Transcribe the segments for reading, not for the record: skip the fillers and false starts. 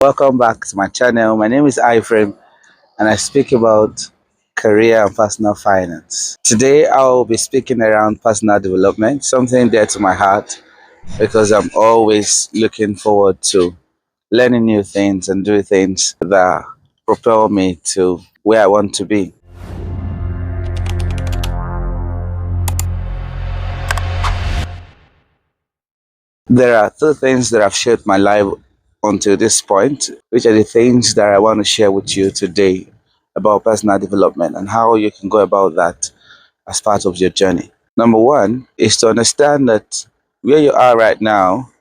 Welcome back to my channel. My name is iFrame and I speak about career and personal finance. Today I'll be speaking around personal development, something dear to my heart because I'm always looking forward to learning new things and doing things that propel me to where I want to be. There are two things that have shaped my life until this point, which are the things that I want to share with you today about personal development and how you can go about that as part of your journey. Number one is to understand that where you are right now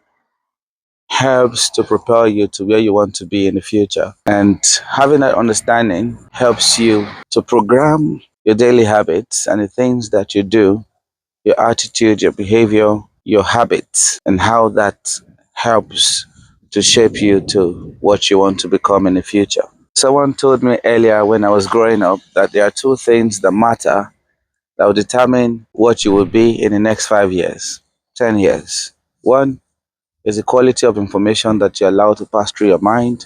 helps to propel you to where you want to be in the future. And having that understanding helps you to program your daily habits and the things that you do, your attitude, your behavior, your habits, and how that helps to shape you to what you want to become in the future. Someone told me earlier when I was growing up that there are two things that matter that will determine what you will be in the next 5 years, 10 years. One is the quality of information that you allow to pass through your mind,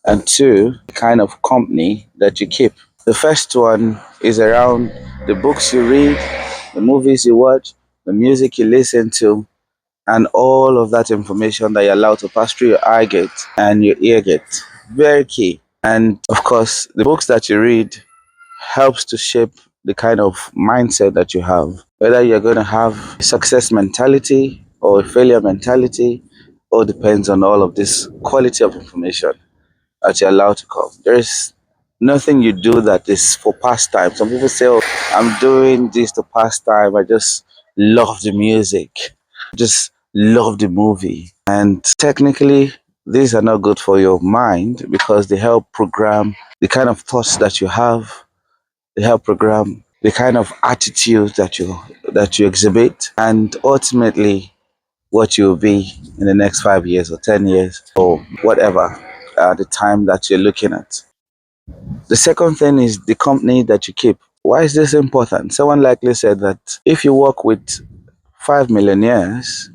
and two, the kind of company that you keep. The first one is around the books you read, the movies you watch, the music you listen to, and all of that information that you allow to pass through your eye gate and your ear gate. Very key. And of course, the books that you read helps to shape the kind of mindset that you have. Whether you're going to have a success mentality or a failure mentality, all depends on all of this quality of information that you're allowed to come. There is nothing you do that is for pastime. Some people say, oh, I'm doing this to pastime. I just love the music, just love the movie. And technically, these are not good for your mind because they help program the kind of thoughts that you have. They help program the kind of attitude that you exhibit, and ultimately what you'll be in the next 5 years or 10 years or whatever the time that you're looking at. The second thing is the company that you keep. Why is this important? Someone likely said that if you work with 5 millionaires,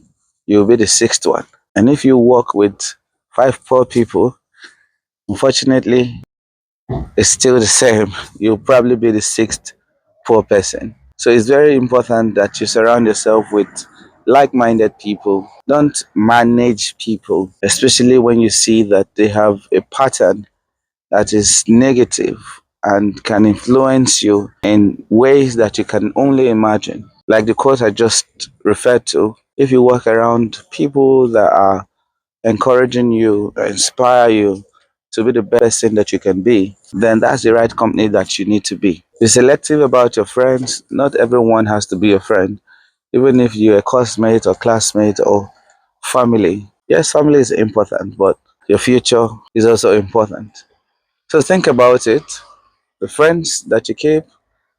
you'll be the sixth one. And if you work with five poor people, unfortunately, it's still the same. You'll probably be the sixth poor person. So it's very important that you surround yourself with like minded people. Don't manage people, especially when you see that they have a pattern that is negative and can influence you in ways that you can only imagine. Like the quote I just referred to, if you work around people that are encouraging you, inspire you to be the best person that you can be, then that's the right company that you need to be. Be selective about your friends. Not everyone has to be your friend, even if you're a classmate or classmate or family. Yes, family is important, but your future is also important. So think about it, the friends that you keep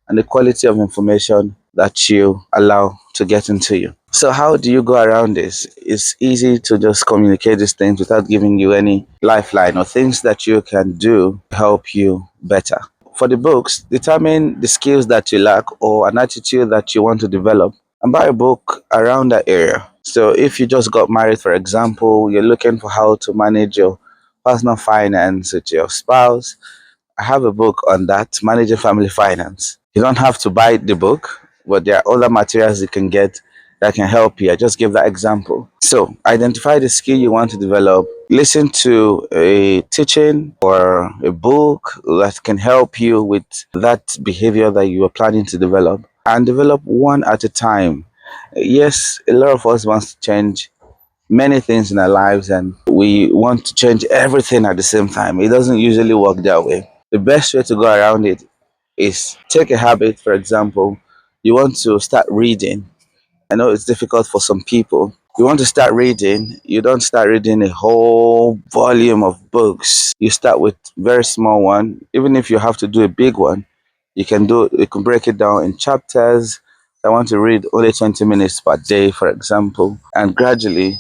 and the quality of information that you allow to get into you. So how do you go around this? It's easy to just communicate these things without giving you any lifeline or things that you can do to help you better. For the books, determine the skills that you lack or an attitude that you want to develop and buy a book around that area. So if you just got married, for example, you're looking for how to manage your personal finance with your spouse, I have a book on that, Managing Family Finance. You don't have to buy the book, but there are other materials you can get that can help you. I just give that example. So, identify the skill you want to develop. Listen to a teaching or a book that can help you with that behavior that you are planning to develop, and develop one at a time. Yes, a lot of us wants to change many things in our lives and we want to change everything at the same time. It doesn't usually work that way. The best way to go around it is take a habit, for example, you want to start reading. I know it's difficult for some people. You want to start reading, you don't start reading a whole volume of books. You start with very small one. Even if you have to do a big one, you can break it down in chapters. I want to read only 20 minutes per day, for example, and gradually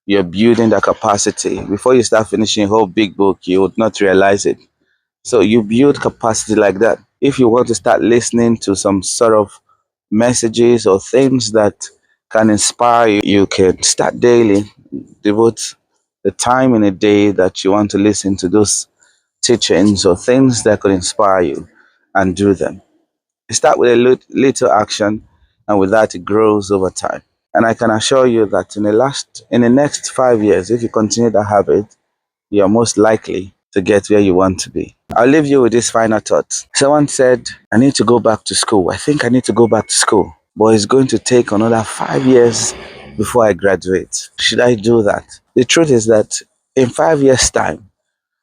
you're building that capacity. Before you start finishing a whole big book, you would not realize it. So you build capacity like that. If you want to start listening to some sort of messages or things that can inspire you, you can start daily, devote the time in a day that you want to listen to those teachings or things that could inspire you and do them. You start with a little action, and with that, it grows over time. And I can assure you that in the next 5 years, if you continue that habit, you are most likely to get where you want to be. I'll leave you with this final thought. Someone said, I need to go back to school. I think I need to go back to school, but it's going to take another 5 years before I graduate. Should I do that? The truth is that in 5 years' time,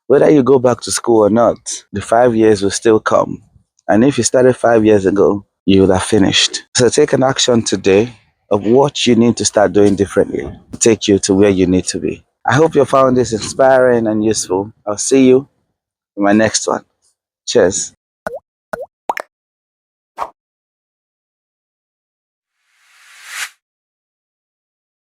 whether you go back to school or not, the 5 years will still come. And if you started 5 years ago, you would have finished. So take an action today of what you need to start doing differently to take you to where you need to be. I hope you found this inspiring and useful. I'll see you in my next one. Cheers.